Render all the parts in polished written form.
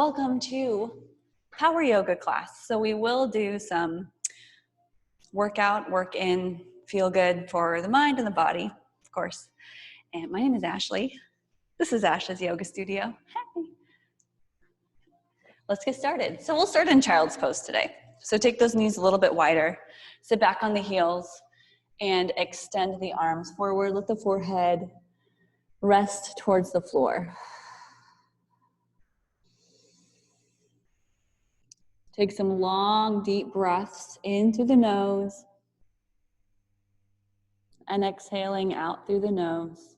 Welcome to Power Yoga class. So we will do some workout, work in, feel good for the mind and the body, of course. And my name is Ashley. This is Ashley's Yoga Studio. Hi. Let's get started. So we'll start in child's pose today. So take those knees a little bit wider, sit back on the heels, and extend the arms forward. Let the forehead rest towards the floor. Take some long, deep breaths in through the nose and exhaling out through the nose.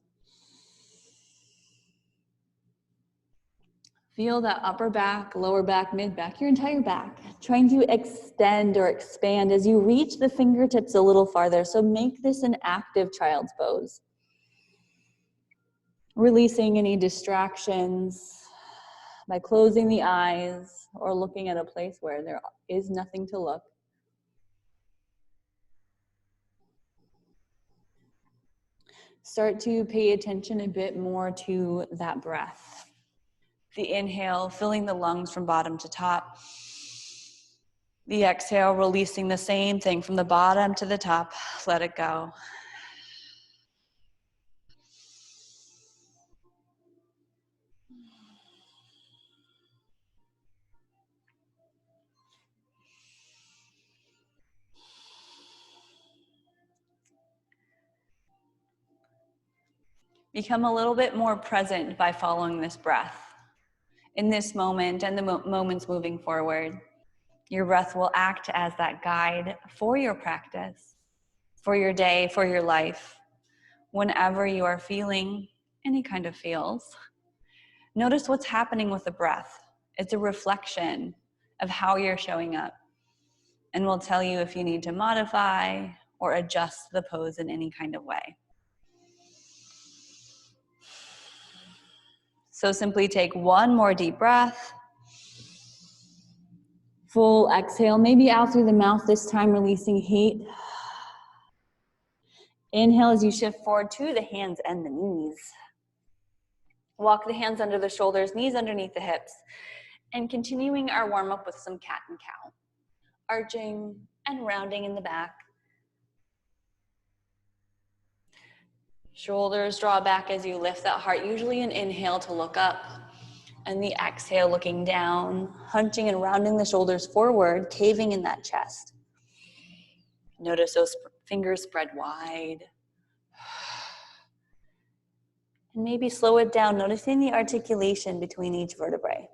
Feel that upper back, lower back, mid back, your entire back, trying to extend or expand as you reach the fingertips a little farther. So make this an active child's pose. Releasing any distractions by closing the eyes or looking at a place where there is nothing to look. Start to pay attention a bit more to that breath. The inhale, filling the lungs from bottom to top. The exhale, releasing the same thing from the bottom to the top. Let it go. Become a little bit more present by following this breath. In this moment and the moments moving forward, your breath will act as that guide for your practice, for your day, for your life. Whenever you are feeling any kind of feels, notice what's happening with the breath. It's a reflection of how you're showing up and will tell you if you need to modify or adjust the pose in any kind of way. So simply take one more deep breath. Full exhale, maybe out through the mouth this time, releasing heat. Inhale as you shift forward to the hands and the knees. Walk the hands under the shoulders, knees underneath the hips, and continuing our warm-up with some cat and cow. Arching and rounding in the back. Shoulders draw back as you lift that heart, usually an inhale to look up, and the exhale looking down, hunching and rounding the shoulders forward, caving in that chest. Notice those fingers spread wide. And maybe slow it down, noticing the articulation between each vertebrae.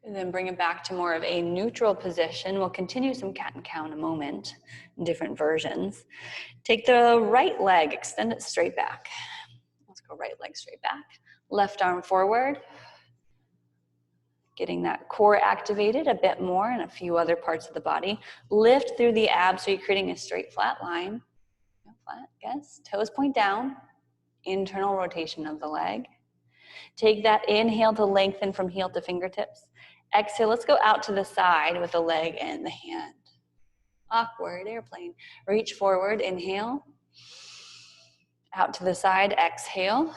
And then bring it back to more of a neutral position. We'll continue some cat and cow in a moment, in different versions. Take the right leg, extend it straight back. Let's go right leg straight back. Left arm forward. Getting that core activated a bit more in a few other parts of the body. Lift through the abs so you're creating a straight flat line. Flat, yes. Toes point down. Internal rotation of the leg. Take that inhale to lengthen from heel to fingertips. Exhale, let's go out to the side with the leg and the hand. Awkward airplane. Reach forward, inhale. Out to the side, exhale.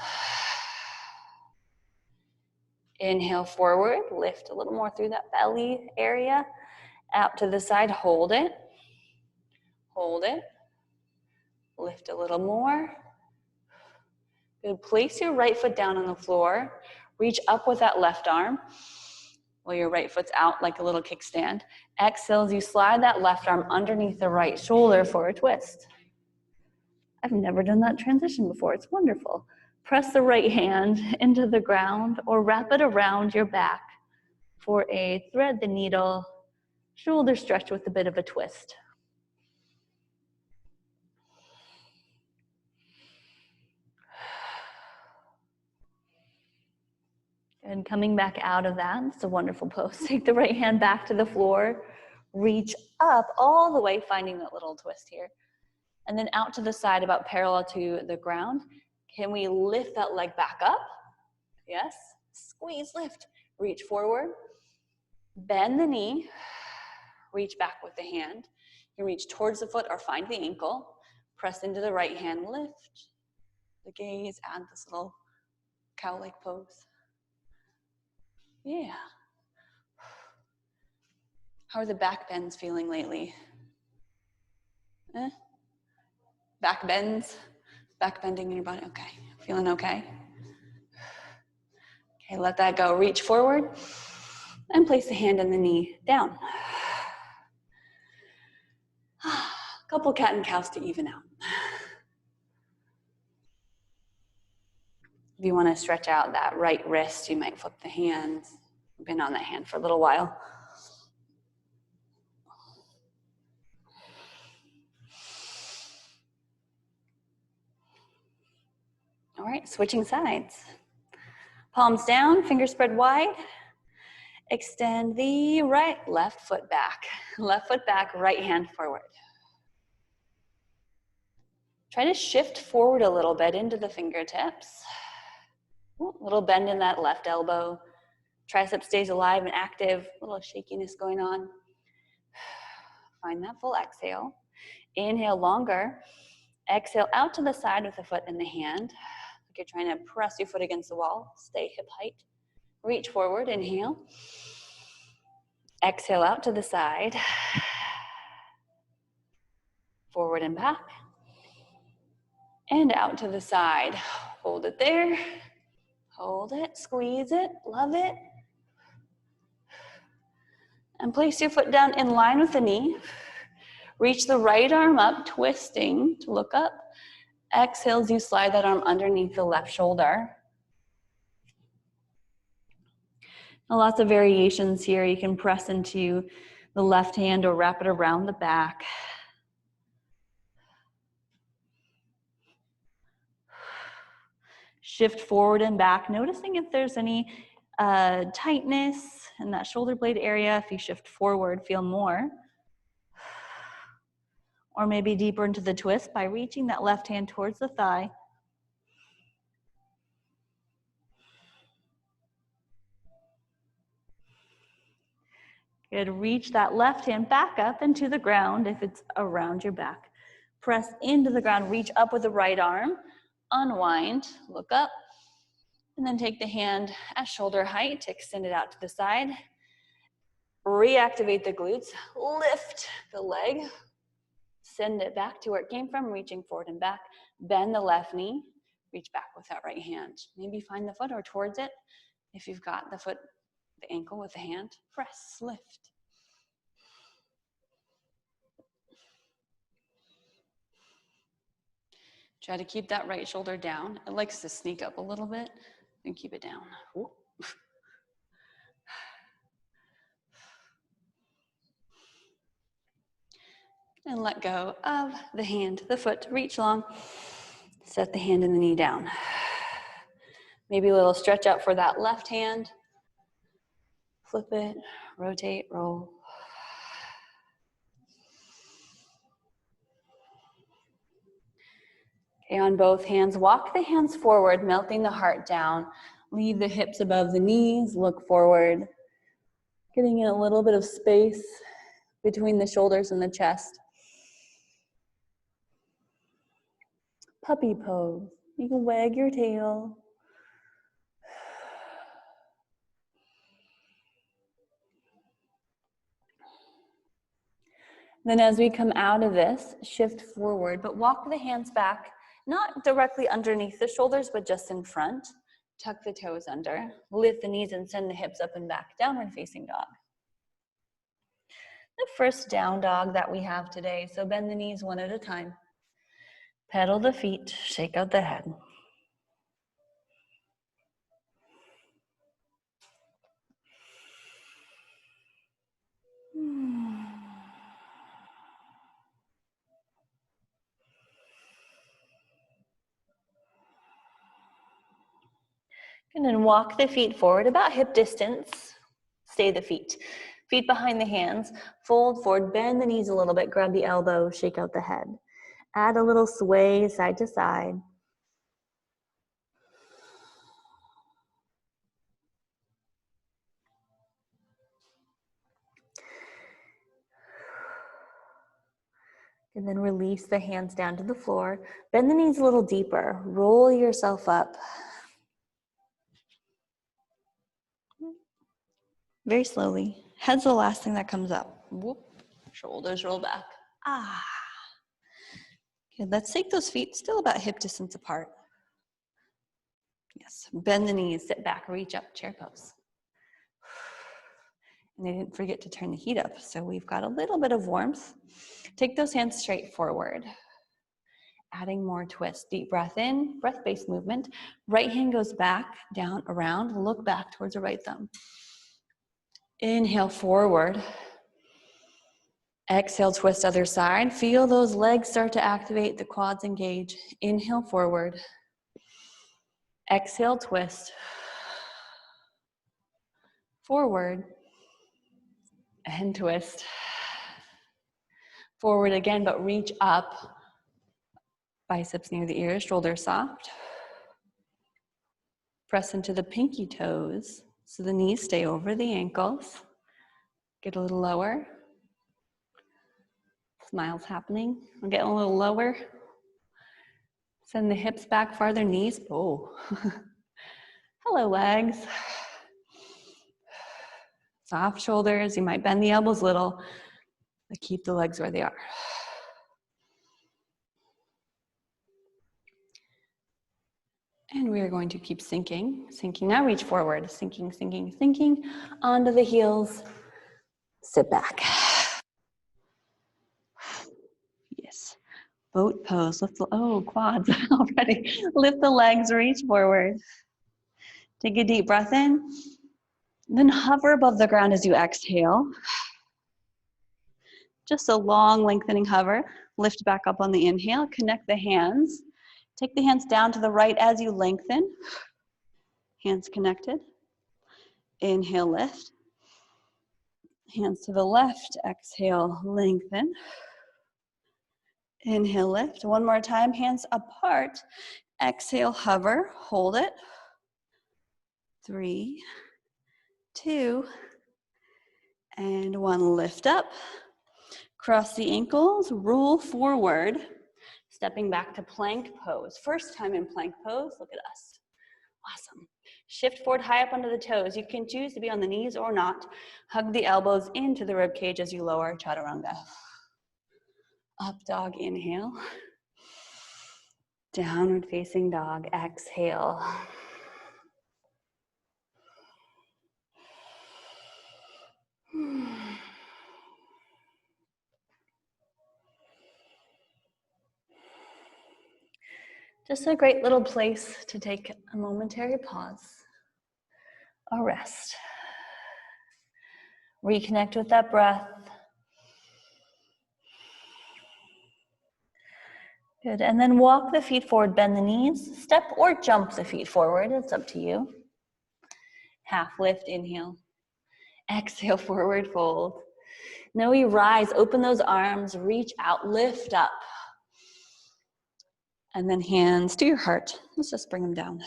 Inhale forward, lift a little more through that belly area. Out to the side, hold it. Hold it. Lift a little more. Good. Place your right foot down on the floor. Reach up with that left arm. While your right foot's out like a little kickstand. Exhale as you slide that left arm underneath the right shoulder for a twist. I've never done that transition before. It's wonderful. Press the right hand into the ground or wrap it around your back for a thread the needle, shoulder stretch with a bit of a twist. And coming back out of that, it's a wonderful pose. Take the right hand back to the floor, reach up all the way, finding that little twist here. And then out to the side about parallel to the ground. Can we lift that leg back up? Yes. Squeeze, lift. Reach forward. Bend the knee, reach back with the hand. You reach towards the foot or find the ankle. Press into the right hand, lift the gaze, add this little cow-like pose. Yeah. How are the back bends feeling lately? Back bends? Back bending in your body? Okay. Feeling okay? Okay, let that go. Reach forward and place the hand and the knee down. Couple cat and cows to even out. If you want to stretch out that right wrist, you might flip the hands. I've been on that hand for a little while. All right, switching sides. Palms down, fingers spread wide. Extend the left foot back. Left foot back, right hand forward. Try to shift forward a little bit into the fingertips. Ooh, little bend in that left elbow. Tricep stays alive and active. A little shakiness going on. Find that full exhale. Inhale longer. Exhale out to the side with the foot and the hand. Like you're trying to press your foot against the wall. Stay hip height. Reach forward, inhale. Exhale out to the side. Forward and back. And out to the side. Hold it there. Hold it, squeeze it, love it. And place your foot down in line with the knee. Reach the right arm up, twisting to look up. Exhale as you slide that arm underneath the left shoulder. Now, lots of variations here. You can press into the left hand or wrap it around the back. Shift forward and back, noticing if there's any tightness in that shoulder blade area. If you shift forward, feel more. Or maybe deeper into the twist by reaching that left hand towards the thigh. Good, reach that left hand back up into the ground if it's around your back. Press into the ground, reach up with the right arm, unwind, look up, and then take the hand at shoulder height, extend it out to the side. Reactivate the glutes, lift the leg, send it back to where it came from, reaching forward and back. Bend the left knee, reach back with that right hand. Maybe find the foot or towards it. If you've got the foot, the ankle with the hand, press, lift. Try to keep that right shoulder down. It likes to sneak up a little bit and keep it down. Ooh. And let go of the hand, the foot, reach long. Set the hand and the knee down. Maybe a little stretch out for that left hand. Flip it, rotate, roll. Okay, on both hands, walk the hands forward, melting the heart down. Leave the hips above the knees, look forward. Getting in a little bit of space between the shoulders and the chest. Puppy pose. You can wag your tail. Then as we come out of this, shift forward, but walk the hands back, not directly underneath the shoulders, but just in front. Tuck the toes under, lift the knees and send the hips up and back, downward facing dog. The first down dog that we have today, so bend the knees one at a time. Pedal the feet, shake out the head. And then walk the feet forward about hip distance. Stay the feet. Feet behind the hands. Fold forward, bend the knees a little bit, grab the elbow, shake out the head. Add a little sway side to side. And then release the hands down to the floor. Bend the knees a little deeper. Roll yourself up. Very slowly. Head's the last thing that comes up. Whoop. Shoulders roll back. Ah. Good. Let's take those feet still about hip distance apart. Yes. Bend the knees, sit back, reach up, chair pose. And I didn't forget to turn the heat up, so we've got a little bit of warmth. Take those hands straight forward. Adding more twist. Deep breath in, breath-based movement. Right hand goes back, down, around. Look back towards the right thumb. Inhale forward. Exhale, twist other side. Feel those legs start to activate, the quads engage. Inhale forward. Exhale, twist. Forward. And twist. Forward again, but reach up. Biceps near the ears, shoulders soft. Press into the pinky toes so the knees stay over the ankles. Get a little lower. Smiles happening. We're getting a little lower. Send the hips back farther, knees. Oh. Hello, legs. Soft shoulders. You might bend the elbows a little, but keep the legs where they are. And we are going to keep sinking. Sinking. Now reach forward. Sinking, sinking, sinking. Onto the heels. Sit back. Yes. Boat pose. Lift the, oh, quads already. Lift the legs, reach forward. Take a deep breath in. Then hover above the ground as you exhale. Just a long lengthening hover. Lift back up on the inhale. Connect the hands. Take the hands down to the right as you lengthen. Hands connected. Inhale, lift. Hands to the left. Exhale, lengthen. Inhale, lift. One more time, hands apart. Exhale, hover, hold it. 3, 2, and 1. Lift up. Cross the ankles, roll forward. Stepping back to plank pose. First time in plank pose, look at us. Awesome. Shift forward high up onto the toes. You can choose to be on the knees or not. Hug the elbows into the rib cage as you lower, chaturanga. Up dog, inhale. Downward facing dog, exhale. Just a great little place to take a momentary pause, a rest. Reconnect with that breath. Good, and then walk the feet forward, bend the knees, step or jump the feet forward, it's up to you. Half lift, inhale. Exhale, forward fold. Now we rise, open those arms, reach out, lift up. And then hands to your heart. Let's just bring them down.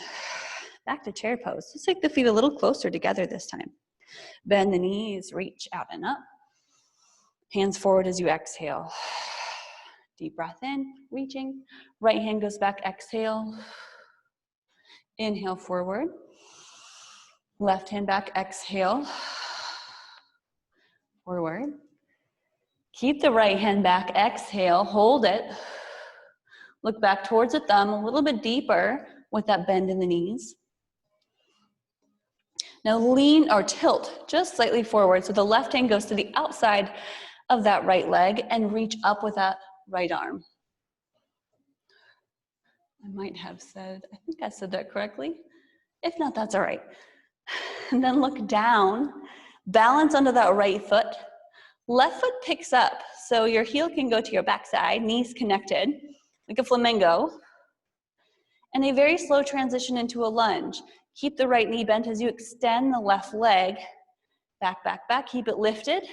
Back to chair pose. Let's take the feet a little closer together this time. Bend the knees, reach out and up. Hands forward as you exhale. Deep breath in, reaching. Right hand goes back, exhale. Inhale forward. Left hand back, exhale. Forward. Keep the right hand back, exhale, hold it. Look back towards the thumb, a little bit deeper with that bend in the knees. Now lean or tilt just slightly forward so the left hand goes to the outside of that right leg and reach up with that right arm. I might have said, I think I said that correctly. If not, that's all right. And then look down, balance onto that right foot. Left foot picks up, so your heel can go to your backside, knees connected, like a flamingo. And a very slow transition into a lunge. Keep the right knee bent as you extend the left leg. Back, back, back, keep it lifted.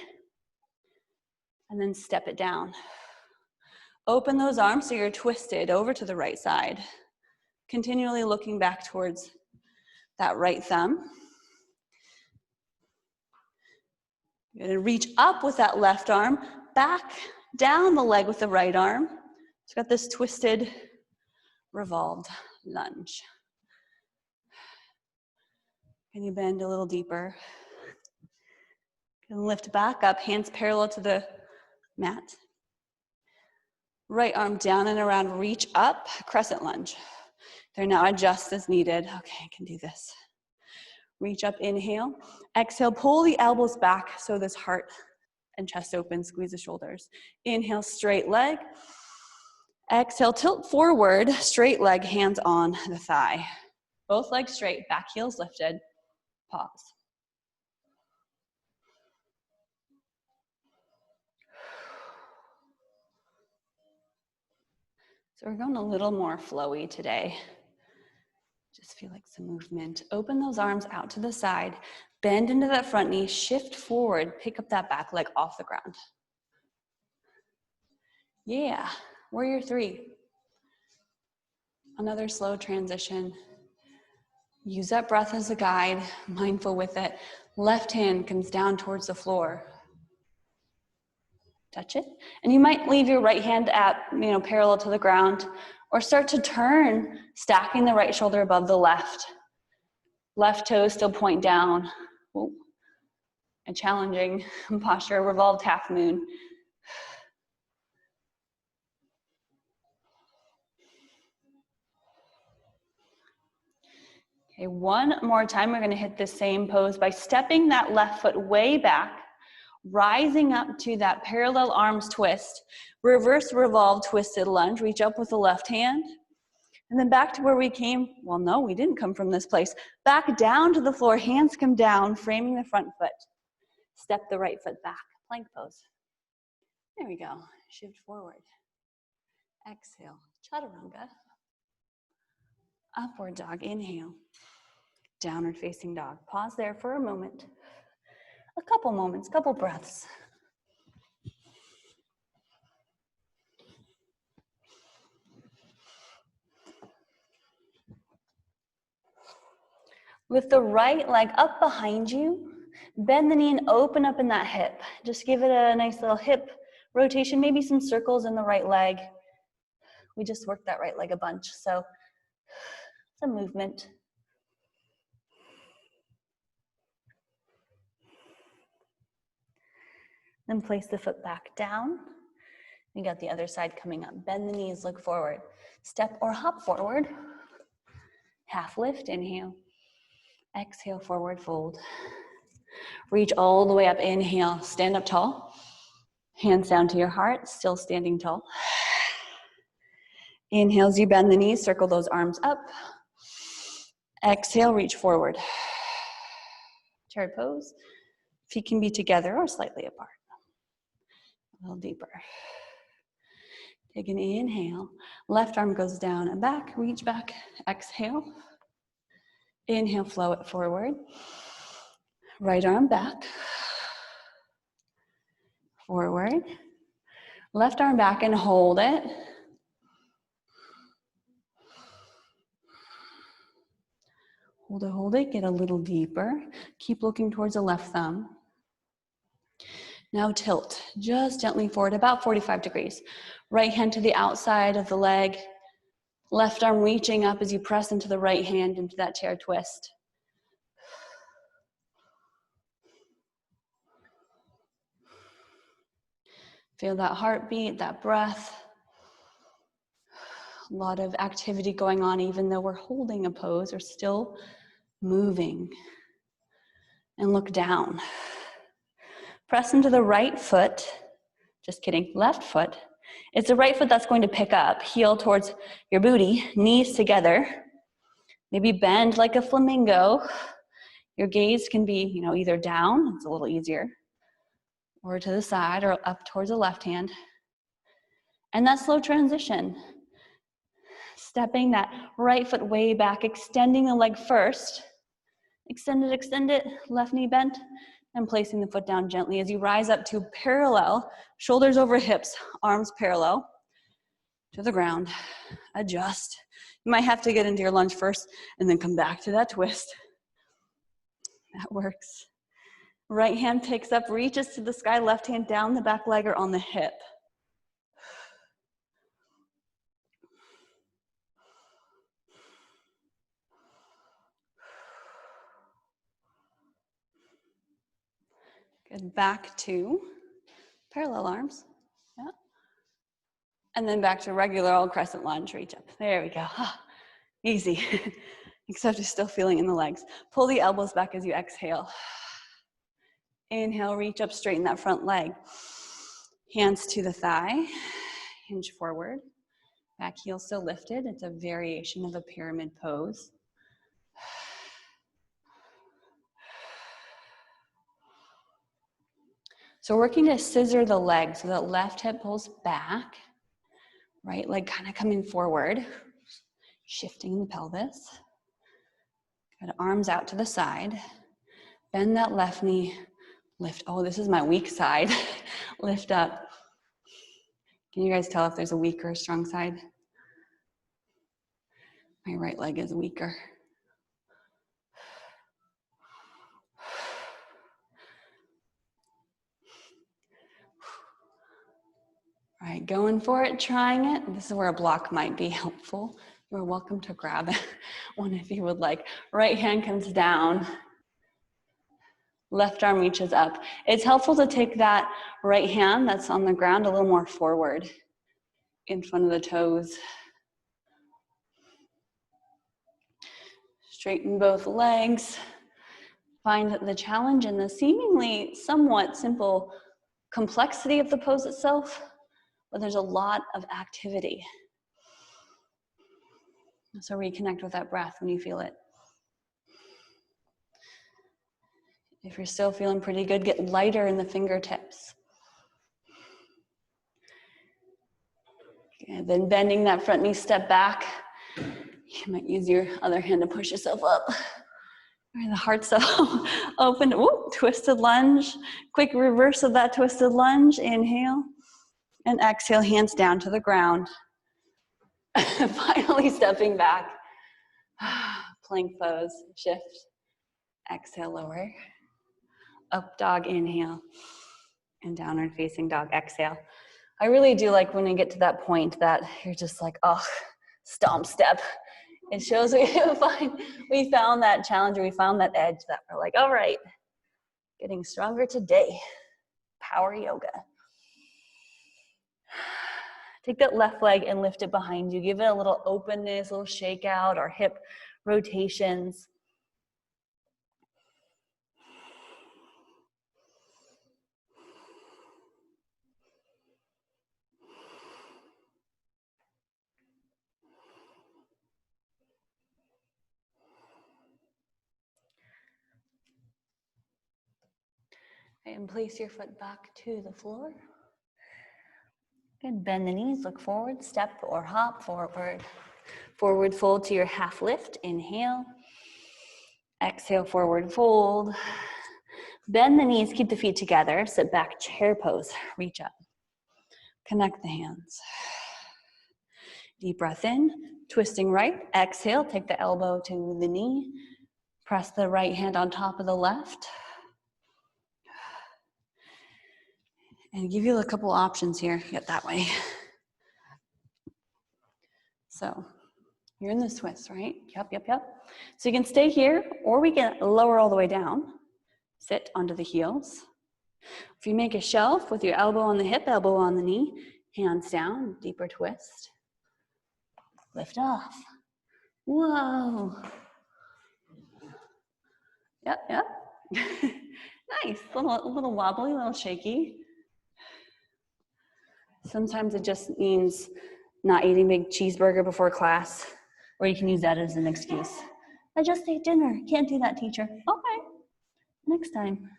And then step it down. Open those arms so you're twisted over to the right side. Continually looking back towards that right thumb. You're gonna reach up with that left arm, back down the leg with the right arm. It's got this twisted, revolved lunge. Can you bend a little deeper? And lift back up, hands parallel to the mat. Right arm down and around, reach up, crescent lunge. There, now adjust as needed. Okay, I can do this. Reach up, inhale. Exhale, pull the elbows back so this heart and chest open, squeeze the shoulders. Inhale, straight leg. Exhale, tilt forward, straight leg, hands on the thigh. Both legs straight, back heels lifted. Pause. So we're going a little more flowy today. Just feel like some movement. Open those arms out to the side. Bend into that front knee, shift forward, pick up that back leg off the ground. Yeah, warrior three. Another slow transition. Use that breath as a guide, mindful with it. Left hand comes down towards the floor. Touch it. And you might leave your right hand at, parallel to the ground, or start to turn, stacking the right shoulder above the left. Left toes still point down. Ooh. A challenging posture, revolved half moon. Okay, one more time, we're gonna hit the same pose by stepping that left foot way back, rising up to that parallel arms twist, reverse revolve twisted lunge, reach up with the left hand, and then back to where we came. Well, no, we didn't come from this place. Back down to the floor, hands come down, framing the front foot. Step the right foot back, plank pose. There we go, shift forward. Exhale, chaturanga. Upward dog, inhale. Downward facing dog. Pause there for a moment. A couple moments, couple breaths. Lift the right leg up behind you. Bend the knee and open up in that hip. Just give it a nice little hip rotation, maybe some circles in the right leg. We just worked that right leg a bunch, so some movement. Then place the foot back down. You got the other side coming up. Bend the knees, look forward. Step or hop forward. Half lift, inhale. Exhale, forward fold. Reach all the way up, inhale, stand up tall. Hands down to your heart, still standing tall. Inhale as you bend the knees, circle those arms up. Exhale, reach forward. Chariot pose. Feet can be together or slightly apart. A little deeper. Take an inhale. Left arm goes down and back, reach back. Exhale. Inhale, flow it forward. Right arm back. Forward. Left arm back and hold it. Hold it, get a little deeper. Keep looking towards the left thumb. Now tilt, just gently forward, about 45 degrees. Right hand to the outside of the leg. Left arm reaching up as you press into the right hand into that chair twist. Feel that heartbeat, that breath. A lot of activity going on, even though we're holding a pose, we're still moving. And look down. Press into the right foot. Just kidding, left foot. It's the right foot that's going to pick up. Heel towards your booty, knees together. Maybe bend like a flamingo. Your gaze can be, either down, it's a little easier, or to the side, or up towards the left hand. And that slow transition. Stepping that right foot way back, extending the leg first. Extend it, left knee bent, and placing the foot down gently as you rise up to parallel, shoulders over hips, arms parallel to the ground. Adjust. You might have to get into your lunge first and then come back to that twist. That works. Right hand picks up, reaches to the sky, left hand down the back leg or on the hip. Good, back to parallel arms. Yeah. And then back to regular old crescent lunge, reach up. There we go. Easy, except you're still feeling in the legs. Pull the elbows back as you exhale. Inhale, reach up, straighten that front leg. Hands to the thigh, hinge forward. Back heel still lifted. It's a variation of a pyramid pose. So we're working to scissor the leg so that left hip pulls back, right leg kind of coming forward, shifting the pelvis. Good, arms out to the side. Bend that left knee, lift. Oh, this is my weak side. Lift up. Can you guys tell if there's a weak or a strong side? My right leg is weaker. All right, going for it, trying it. This is where a block might be helpful. You're welcome to grab one if you would like. Right hand comes down. Left arm reaches up. It's helpful to take that right hand that's on the ground a little more forward in front of the toes. Straighten both legs. Find the challenge in the seemingly somewhat simple complexity of the pose itself, but there's a lot of activity. So reconnect with that breath when you feel it. If you're still feeling pretty good, get lighter in the fingertips. And then bending that front knee, step back. You might use your other hand to push yourself up. The heart so open. Ooh, twisted lunge. Quick reverse of that twisted lunge. Inhale and exhale, hands down to the ground. Finally stepping back. Plank pose, shift. Exhale, lower. Up dog, inhale. And downward facing dog, exhale. I really do like when you get to that point that you're just like, oh, stomp step. It shows we found that challenge, or we found that edge that we're like, all right, getting stronger today. Power yoga. Take that left leg and lift it behind you. Give it a little openness, a little shake out, or hip rotations. And place your foot back to the floor. Good, bend the knees, look forward, step or hop forward. Forward fold to your half lift, inhale. Exhale, forward fold. Bend the knees, keep the feet together, sit back, chair pose, reach up. Connect the hands. Deep breath in, twisting right, exhale, take the elbow to the knee. Press the right hand on top of the left. And give you a couple options here. Get that way. So you're in this twist, right? Yep. So you can stay here, or we can lower all the way down. Sit onto the heels. If you make a shelf with your elbow on the hip, elbow on the knee, hands down, deeper twist. Lift off. Whoa. Yep. Nice, a little wobbly, a little shaky. Sometimes it just means not eating a big cheeseburger before class, or you can use that as an excuse. I just ate dinner. Can't do that, teacher. Okay, next time.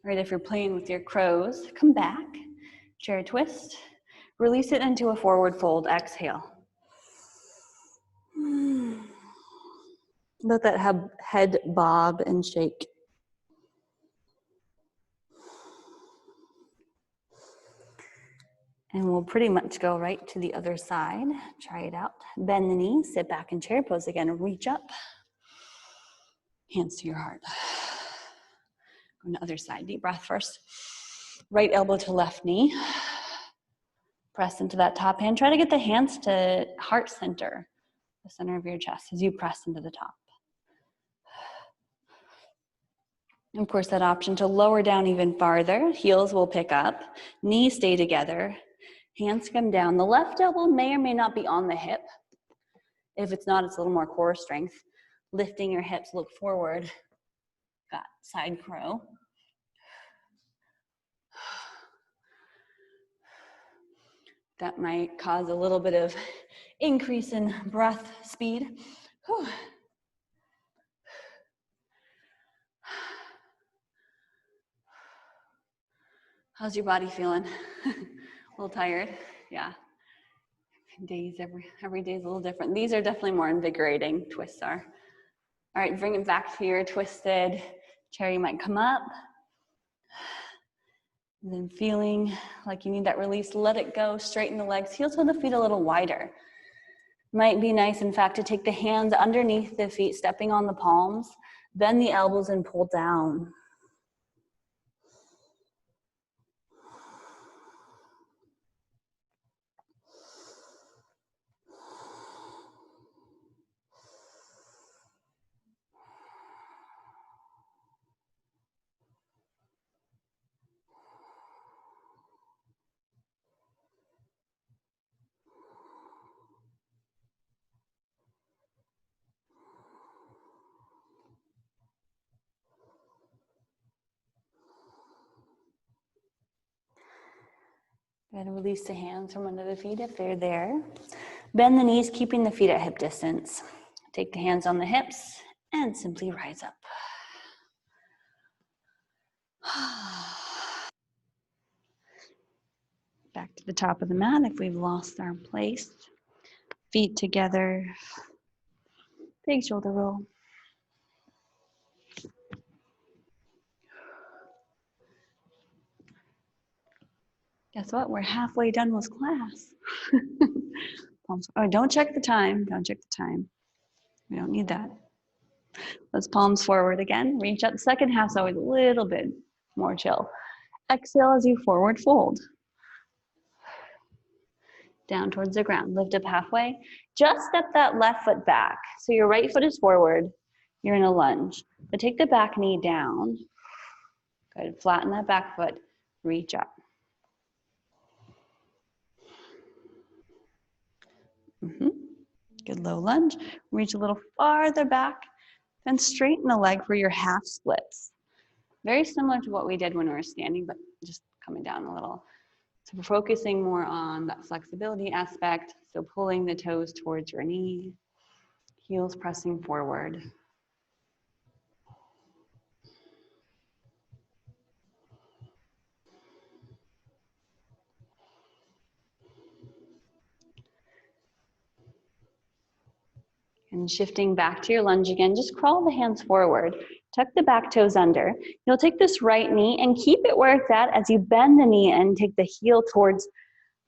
All right, if you're playing with your crows, come back, chair twist, release it into a forward fold, exhale. Let that head bob and shake. And we'll pretty much go right to the other side. Try it out. Bend the knees, sit back in chair pose again, reach up. Hands to your heart. Go to the other side, deep breath first. Right elbow to left knee. Press into that top hand. Try to get the hands to heart center. the center of your chest as you press into the top. And of course, that option to lower down even farther, heels will pick up, knees stay together, hands come down. The left elbow may or may not be on the hip. If it's not, it's a little more core strength. Lifting your hips, look forward. Got side crow. That might cause a little bit of increase in breath speed. Whew. How's your body feeling? A little tired? Yeah. Every day is a little different. These are definitely more invigorating, twists are. All right, bring it back to your twisted chair. You might come up. And then feeling like you need that release, let it go, straighten the legs, heel toe the feet a little wider. Might be nice, in fact, to take the hands underneath the feet, stepping on the palms, bend the elbows and pull down. And release the hands from under the feet if they're there. Bend the knees, keeping the feet at hip distance. Take the hands on the hips and simply rise up. Back to the top of the mat if we've lost our place. Feet together. Big shoulder roll. Guess what? We're halfway done with class. Palms. Oh, don't check the time. Don't check the time. We don't need that. Let's palms forward again. Reach out. The second half's always a little bit more chill. Exhale as you forward fold. Down towards the ground. Lift up halfway. Just step that left foot back. So your right foot is forward. You're in a lunge. But take the back knee down. Good. Flatten that back foot. Reach up. Good low lunge. Reach a little farther back. Then straighten the leg for your half splits. Very similar to what we did when we were standing, but just coming down a little. So we're focusing more on that flexibility aspect. So pulling the toes towards your knee. Heels pressing forward. And shifting back to your lunge again, just crawl the hands forward. Tuck the back toes under. You'll take this right knee and keep it where it's at as you bend the knee and take the heel towards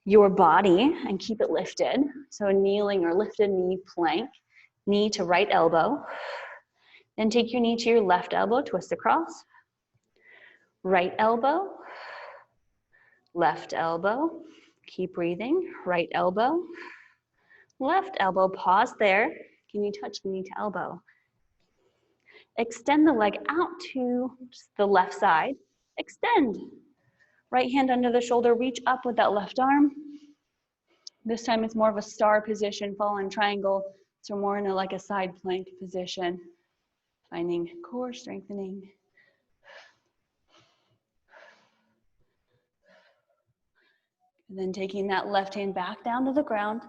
your body and keep it lifted. So kneeling or lifted knee plank, knee to right elbow. Then take your knee to your left elbow, twist across. Right elbow, left elbow. Keep breathing, right elbow, left elbow, pause there. Can you touch knee to elbow? Extend the leg out to the left side. Extend. Right hand under the shoulder, reach up with that left arm. This time it's more of a star position, fallen triangle. So more in like a side plank position. Finding core strengthening. And then taking that left hand back down to the ground.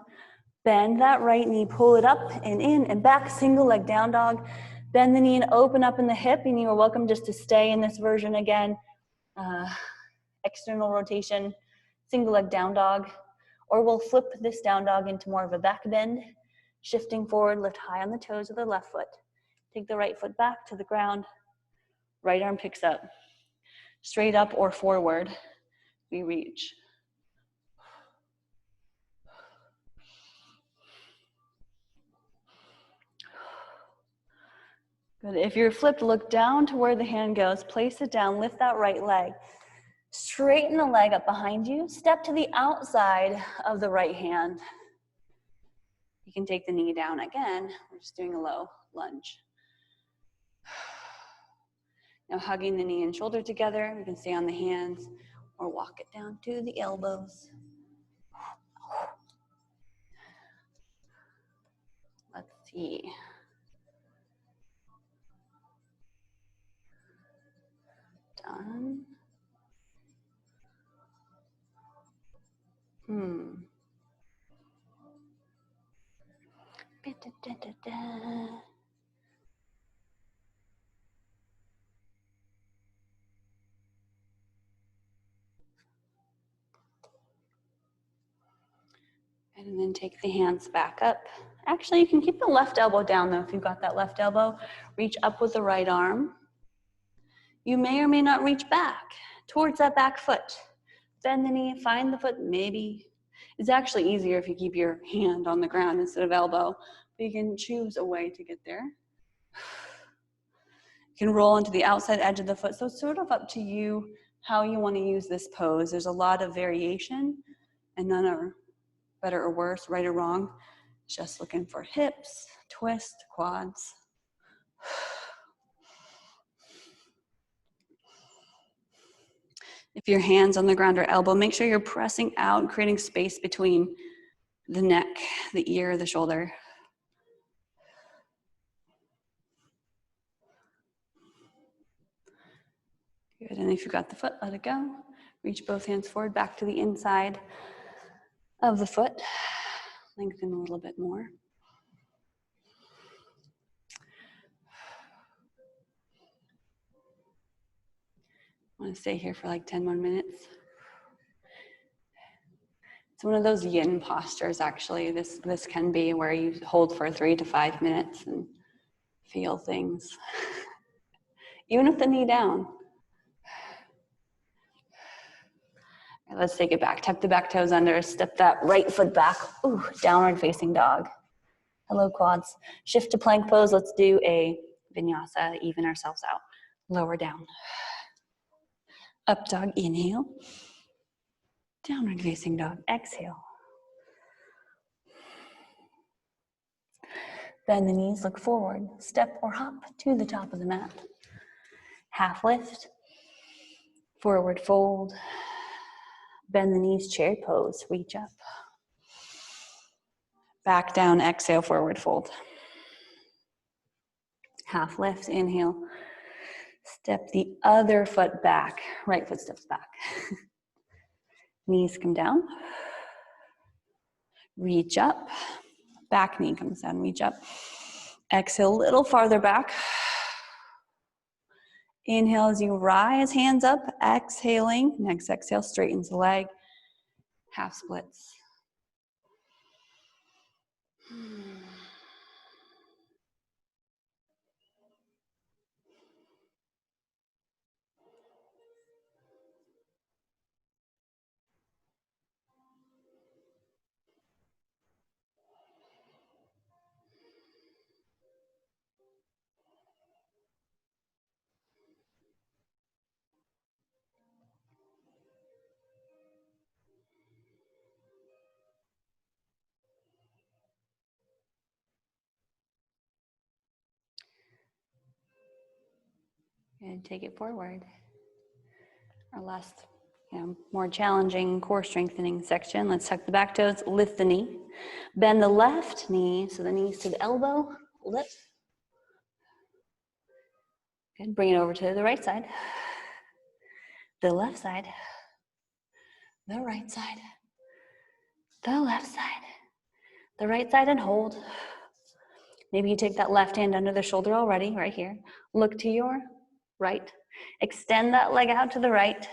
Bend that right knee, pull it up and in and back, single leg down dog. Bend the knee and open up in the hip, and you are welcome just to stay in this version again. External rotation, single leg down dog. Or we'll flip this down dog into more of a back bend. Shifting forward, lift high on the toes of the left foot. Take the right foot back to the ground. Right arm picks up. Straight up or forward, we reach. Good. If you're flipped, look down to where the hand goes. Place it down. Lift that right leg. Straighten the leg up behind you. Step to the outside of the right hand. You can take the knee down again. We're just doing a low lunge. Now hugging the knee and shoulder together. You can stay on the hands or walk it down to the elbows. Let's see. Done. And then take the hands back up. Actually, you can keep the left elbow down though. If you've got that left elbow, reach up with the right arm. You may or may not reach back towards that back foot. Bend the knee, find the foot, maybe. It's actually easier if you keep your hand on the ground instead of elbow, but you can choose a way to get there. You can roll into the outside edge of the foot. So it's sort of up to you how you want to use this pose. There's a lot of variation and none are better or worse, right or wrong. Just looking for hips, twist, quads. If your hand's on the ground or elbow, make sure you're pressing out, creating space between the neck, the ear, the shoulder. Good, and if you've got the foot, let it go. Reach both hands forward, back to the inside of the foot. Lengthen a little bit more. I want to stay here for like 10 more minutes. It's one of those yin postures, actually. This can be where you hold for 3 to 5 minutes and feel things. Even with the knee down. All right, let's take it back. Tuck the back toes under, step that right foot back. Ooh, downward facing dog. Hello, quads. Shift to plank pose. Let's do a vinyasa, even ourselves out. Lower down. Up dog, inhale. Downward facing dog, exhale. Bend the knees, look forward. Step or hop to the top of the mat. Half lift. Forward fold. Bend the knees, chair pose, reach up. Back down, exhale, forward fold. Half lift, inhale. Step the other foot back. Right foot steps back. Knees come down. Reach up. Back knee comes down, reach up. Exhale, a little farther back. Inhale as you rise, hands up. Exhaling. Next exhale, straightens the leg. Half splits. And take it forward. Our last, more challenging core strengthening section. Let's tuck the back toes, lift the knee. Bend the left knee, so the knees to the elbow, lift. Good, bring it over to the right side. The left side. The right side. The left side. The right side and hold. Maybe you take that left hand under the shoulder already, right here. Look to your right. Extend that leg out to the right.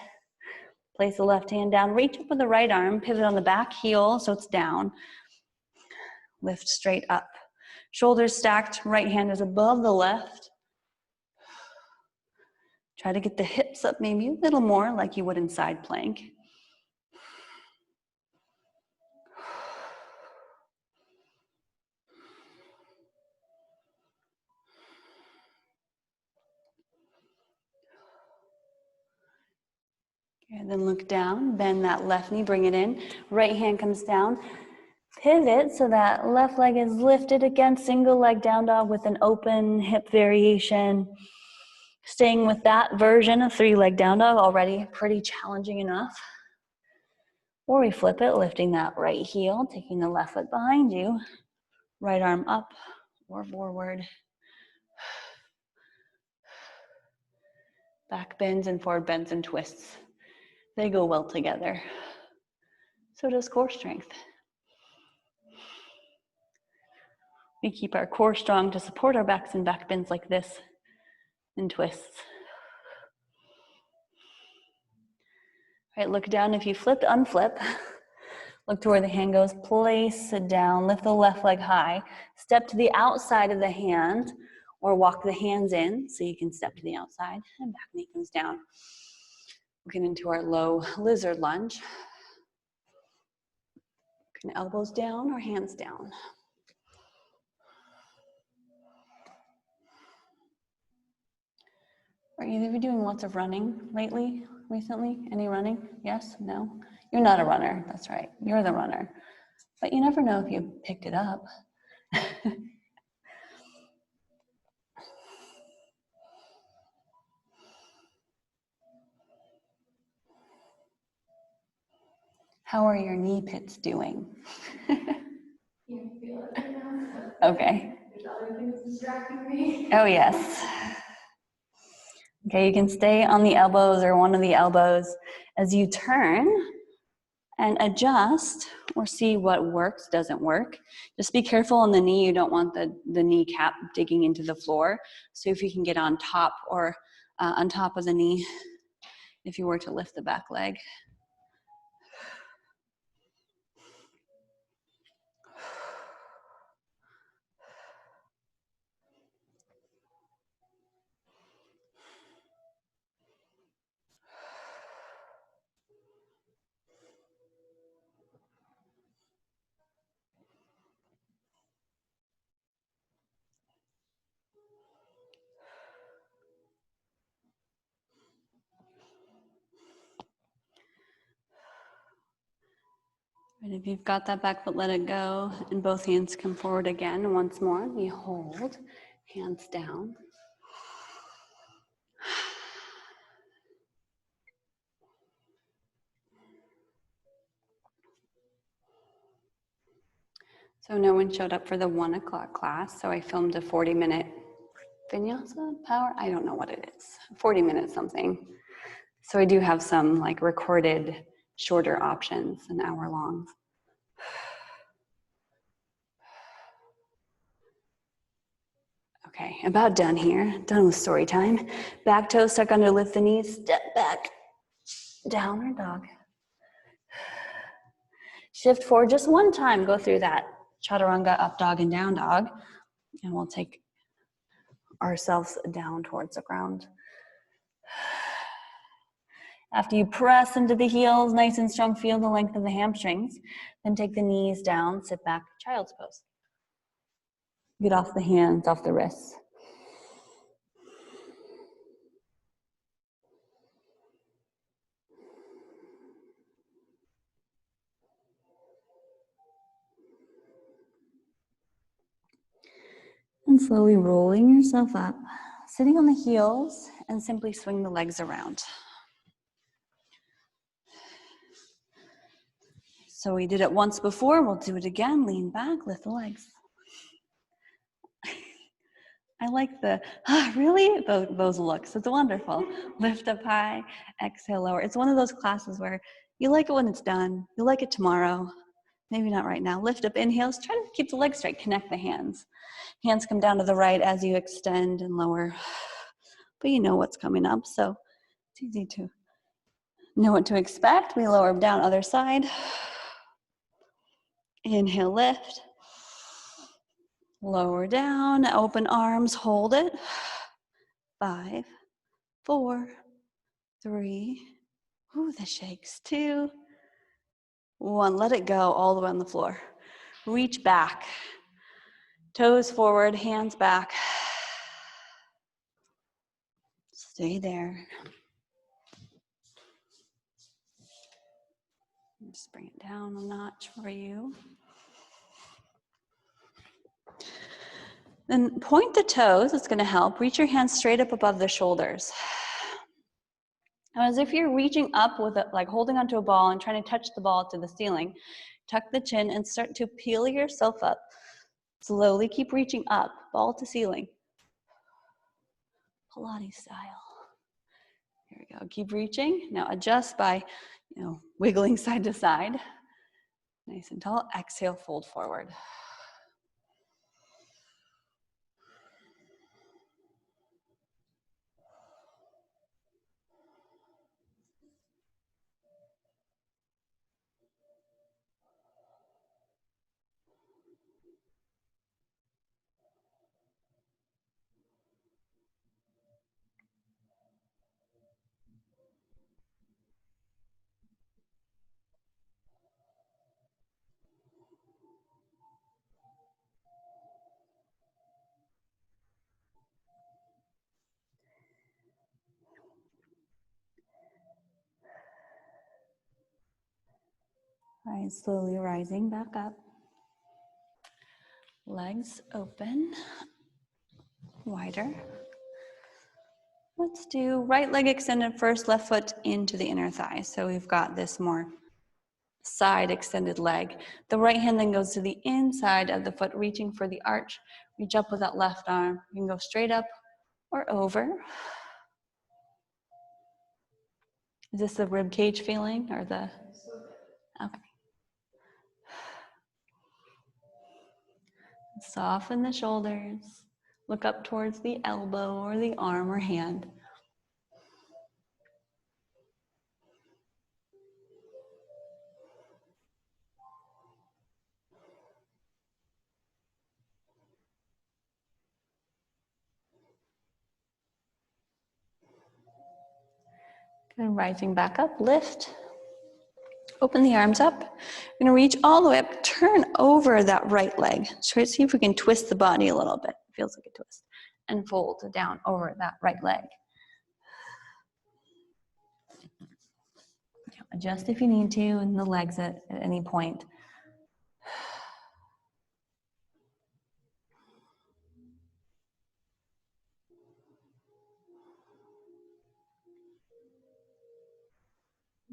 Place the left hand down. Reach up with the right arm. Pivot on the back heel so it's down. Lift straight up. Shoulders stacked. Right hand is above the left. Try to get the hips up maybe a little more like you would in side plank. And then look down, bend that left knee, bring it in. Right hand comes down. Pivot so that left leg is lifted again, single leg down dog with an open hip variation. Staying with that version of 3-leg down dog, already pretty challenging enough. Or we flip it, lifting that right heel, taking the left foot behind you, right arm up or forward. Back bends and forward bends and twists. They go well together. So does core strength. We keep our core strong to support our backs and back bends like this and twists. All right, look down. If you flip, unflip. Look to where the hand goes. Place it down. Lift the left leg high. Step to the outside of the hand or walk the hands in so you can step to the outside and back knee comes down. We'll get into our low lizard lunge. Elbows down or hands down. Are either of you doing lots of running recently? Any running? Yes? No? You're not a runner, that's right. You're the runner. But you never know if you picked it up. How are your knee pits doing? Can't feel it right now. Okay. There's other things distracting me. Oh, yes. Okay, you can stay on the elbows or one of the elbows as you turn and adjust or see what works, doesn't work. Just be careful on the knee. You don't want the kneecap digging into the floor. So if you can get on top or on top of the knee, if you were to lift the back leg. And if you've got that back foot, let it go. And both hands come forward again. Once more, we hold, hands down. So no one showed up for the 1 o'clock class, so I filmed a 40-minute vinyasa power. I don't know what it is, 40 minutes something. So I do have some like recorded shorter options, an hour long. Okay, about done here. Done with story time. Back toes stuck under, lift the knees, step back, downward dog. Shift forward just one time, go through that chaturanga, up dog and down dog, and we'll take ourselves down towards the ground. After you press into the heels, nice and strong, feel the length of the hamstrings, then take the knees down, sit back, child's pose. Get off the hands, off the wrists. And slowly rolling yourself up, sitting on the heels, and simply swing the legs around. So we did it once before, we'll do it again. Lean back, lift the legs. I like the, really? Those looks, it's wonderful. Lift up high, exhale lower. It's one of those classes where you like it when it's done, you'll like it tomorrow, maybe not right now. Lift up, inhales, try to keep the legs straight, connect the hands. Hands come down to the right as you extend and lower. But you know what's coming up, so it's easy to know what to expect. We lower down, other side. Inhale, lift. Lower down, open arms, hold it. 5, 4, 3, ooh, the shakes, 2, 1. Let it go all the way on the floor. Reach back. Toes forward, hands back. Stay there. Just bring it down a notch for you. Then point the toes, it's gonna help. Reach your hands straight up above the shoulders. Now, as if you're reaching up with it, like holding onto a ball and trying to touch the ball to the ceiling, tuck the chin and start to peel yourself up. Slowly keep reaching up, ball to ceiling. Pilates style. Here we go, keep reaching. Now adjust by, wiggling side to side. Nice and tall, exhale, fold forward. All right, slowly rising back up. Legs open, wider. Let's do right leg extended first, left foot into the inner thigh. So we've got this more side extended leg. The right hand then goes to the inside of the foot, reaching for the arch. Reach up with that left arm. You can go straight up or over. Is this the rib cage feeling or the? Okay. Soften the shoulders. Look up towards the elbow or the arm or hand. And rising back up, lift. Open the arms up. We're gonna reach all the way up, turn over that right leg. Try to see if we can twist the body a little bit. Feels like a twist. And fold down over that right leg. Adjust if you need to in the legs at any point.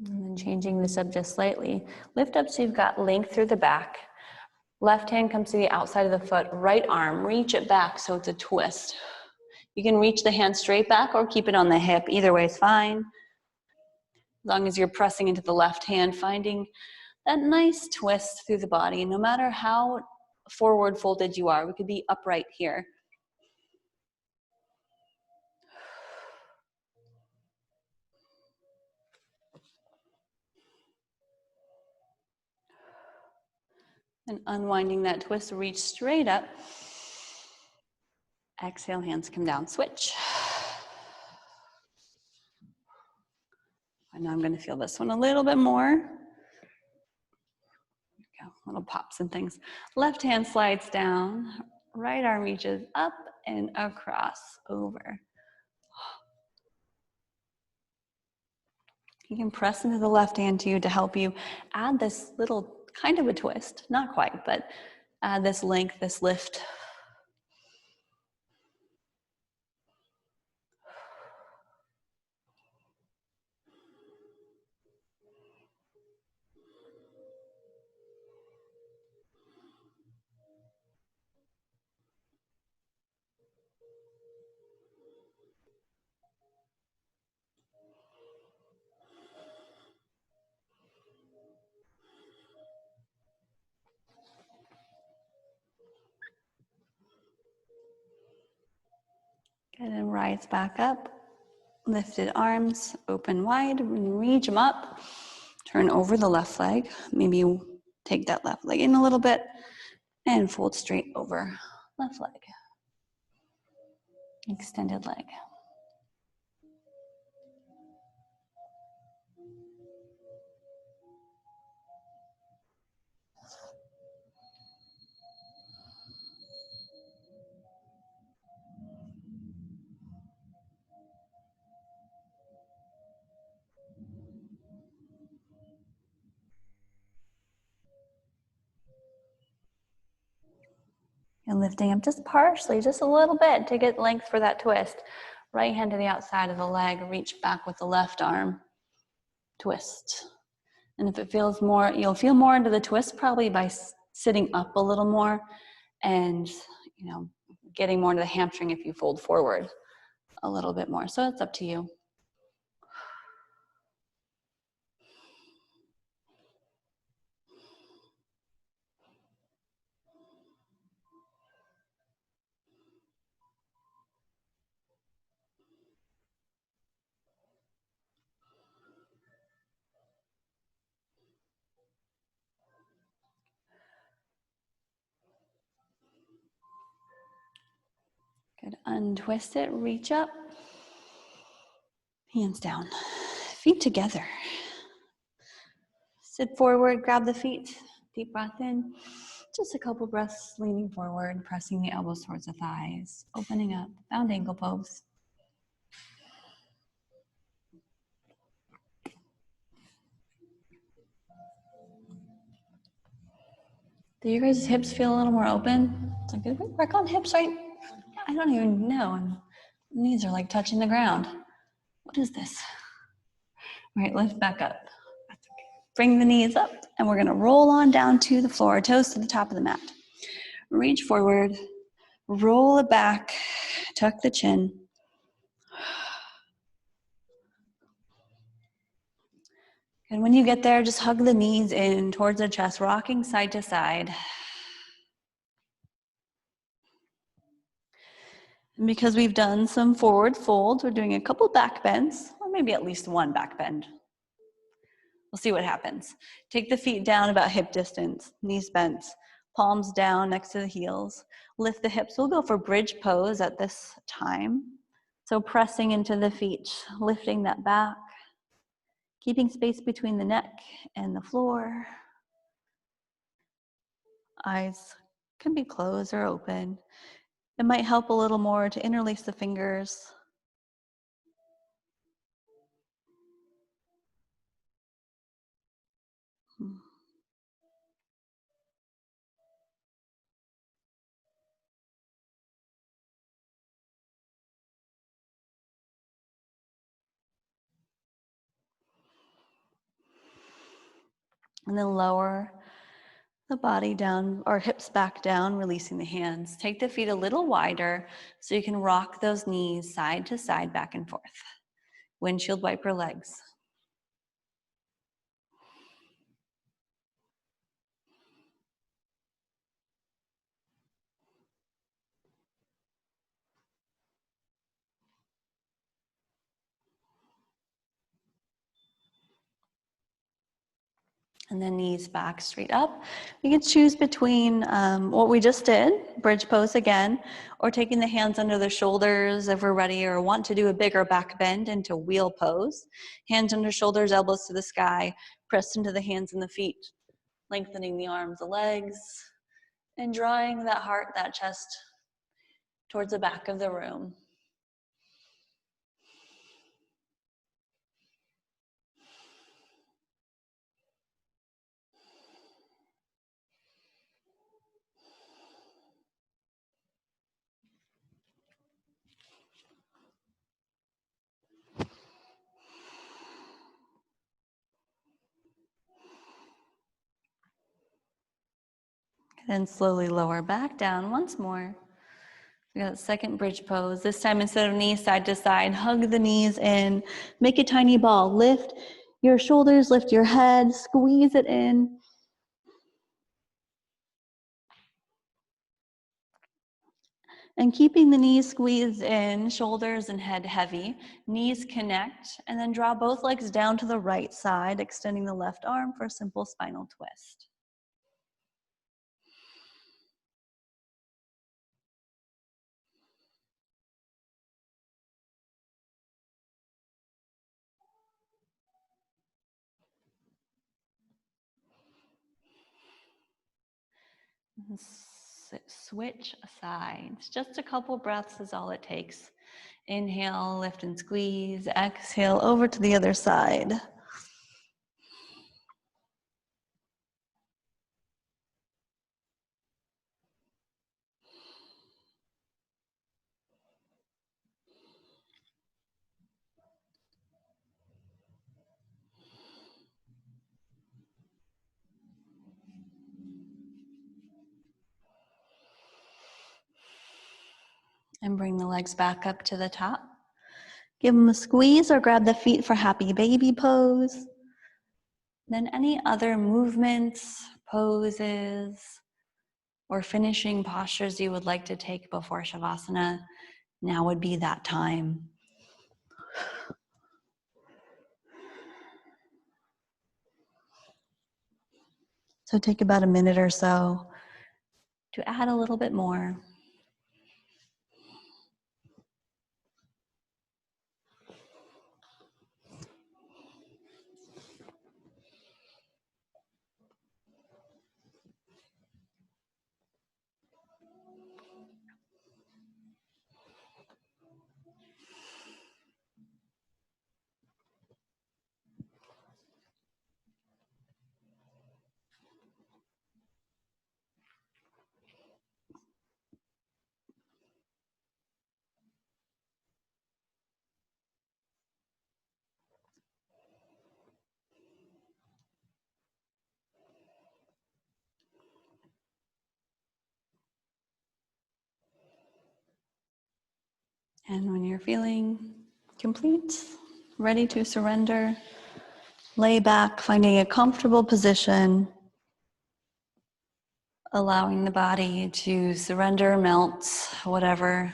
And then changing this up just slightly. Lift up so you've got length through the back. Left hand comes to the outside of the foot, right arm, reach it back so it's a twist. You can reach the hand straight back or keep it on the hip. Either way is fine. As long as you're pressing into the left hand, finding that nice twist through the body. No matter how forward folded you are, we could be upright here. And unwinding that twist, reach straight up. Exhale, hands come down, switch. And now I'm gonna feel this one a little bit more. Little pops and things. Left hand slides down, right arm reaches up and across, over. You can press into the left hand too to help you add this little kind of a twist, not quite, but add this length, this lift. Good, and rise back up. Lifted arms, open wide, reach them up. Turn over the left leg. Maybe you take that left leg in a little bit and fold straight over left leg. Extended leg. And lifting up just partially, just a little bit to get length for that twist. Right hand to the outside of the leg, reach back with the left arm, twist. And if it feels more, you'll feel more into the twist probably by sitting up a little more and, you know, getting more into the hamstring if you fold forward a little bit more. So it's up to you. Good. Untwist it, reach up, hands down, feet together. Sit forward, grab the feet, deep breath in. Just a couple breaths leaning forward, pressing the elbows towards the thighs, opening up, bound ankle pose. Do your guys' hips feel a little more open? It's like, did we work on hips right? I don't even know. And knees are like touching the ground. What is this? All right, lift back up. Bring the knees up, and we're gonna roll on down to the floor, toes to the top of the mat. Reach forward, roll it back, tuck the chin. And when you get there, just hug the knees in towards the chest, rocking side to side. And because we've done some forward folds, we're doing a couple back bends, or maybe at least one back bend. We'll see what happens. Take the feet down about hip distance, knees bent, palms down next to the heels. Lift the hips. We'll go for bridge pose at this time. So pressing into the feet, lifting that back, keeping space between the neck and the floor. Eyes can be closed or open. It might help a little more to interlace the fingers. And then lower the body down, or hips back down, releasing the hands. Take the feet a little wider so you can rock those knees side to side, back and forth. Windshield wiper legs. And then knees back, straight up. You can choose between what we just did, bridge pose again, or taking the hands under the shoulders if we're ready or want to do a bigger back bend into wheel pose. Hands under shoulders, elbows to the sky, pressed into the hands and the feet, lengthening the arms, the legs, and drawing that heart, that chest towards the back of the room. Then slowly lower back down once more. We got a second bridge pose. This time, instead of knees side to side, hug the knees in, make a tiny ball. Lift your shoulders, lift your head, squeeze it in. And keeping the knees squeezed in, shoulders and head heavy, knees connect, and then draw both legs down to the right side, extending the left arm for a simple spinal twist. Switch sides. Just a couple breaths is all it takes. Inhale, lift and squeeze. Exhale, over to the other side. And bring the legs back up to the top. Give them a squeeze or grab the feet for happy baby pose. Then any other movements, poses, or finishing postures you would like to take before Shavasana, now would be that time. So take about a minute or so to add a little bit more. And when you're feeling complete, ready to surrender, lay back, finding a comfortable position, allowing the body to surrender, melt, whatever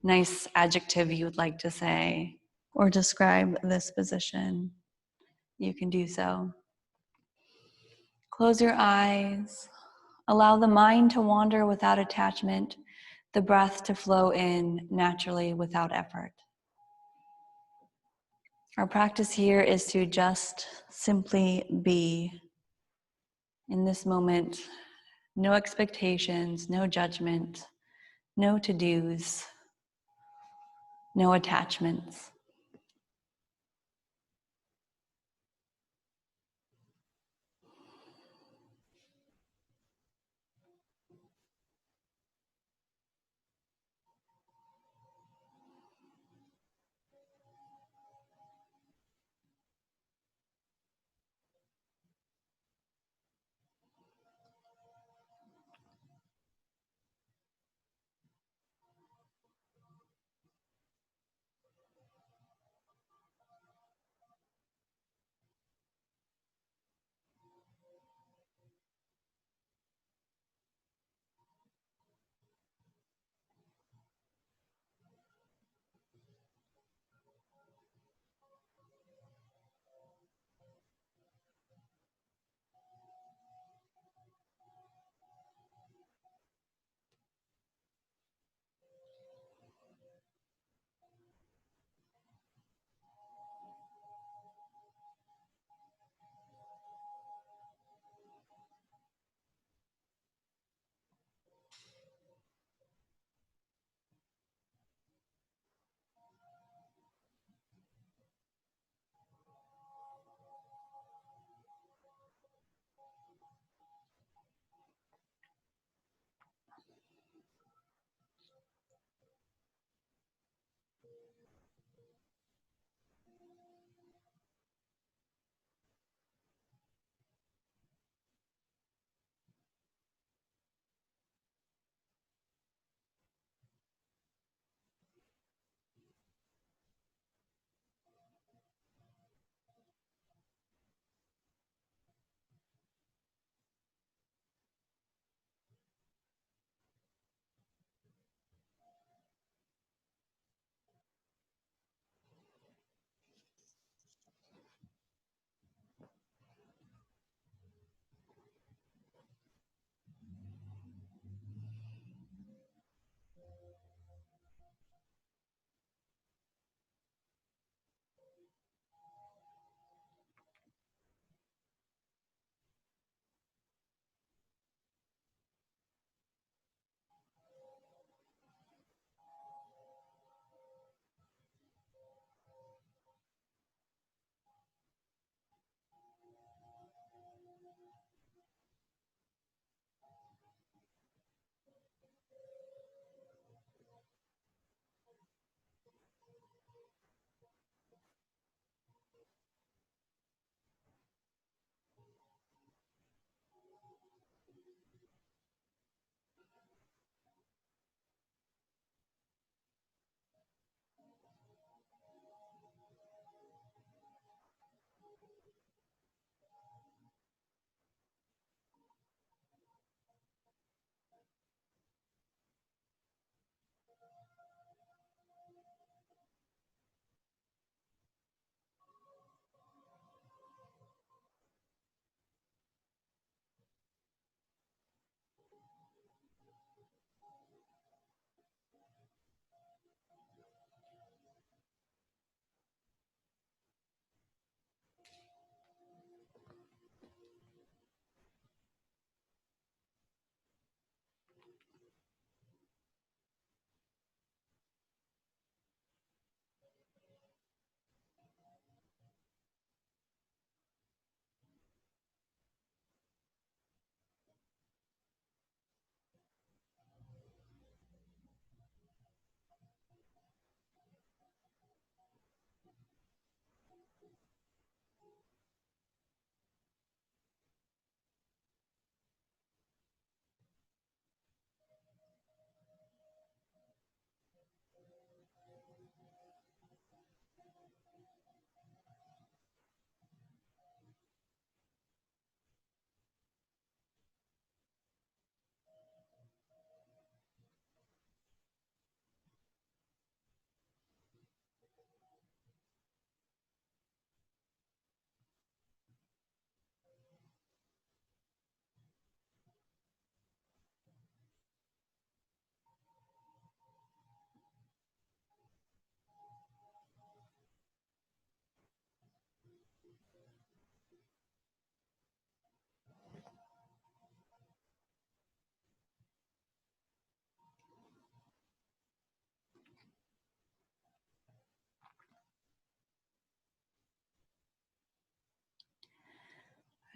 nice adjective you would like to say or describe this position, you can do so. Close your eyes. Allow the mind to wander without attachment, the breath to flow in naturally without effort. Our practice here is to just simply be in this moment. No expectations, no judgment, no to-dos, no attachments.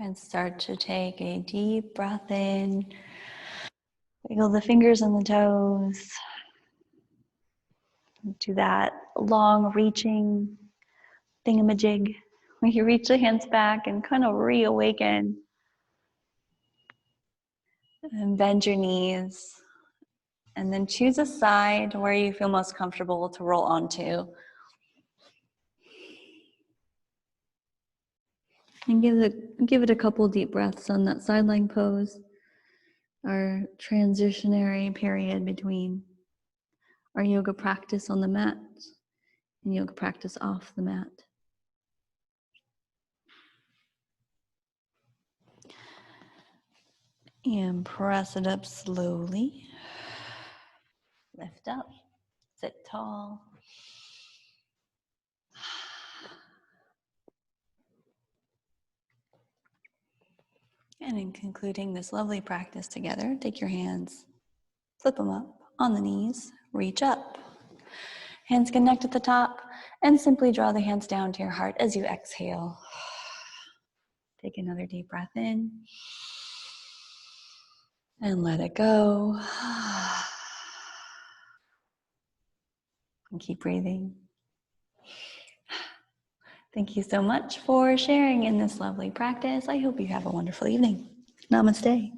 And start to take a deep breath in. Wiggle the fingers and the toes. Do that long reaching thingamajig where you reach the hands back and kind of reawaken. And bend your knees. And then choose a side where you feel most comfortable to roll onto. And give it a couple deep breaths on that side lying pose. Our transitionary period between our yoga practice on the mat and yoga practice off the mat. And press it up slowly. Lift up, sit tall. And in concluding this lovely practice together, take your hands, flip them up on the knees, reach up. Hands connect at the top, and simply draw the hands down to your heart as you exhale. Take another deep breath in. And let it go. And keep breathing. Thank you so much for sharing in this lovely practice. I hope you have a wonderful evening. Namaste.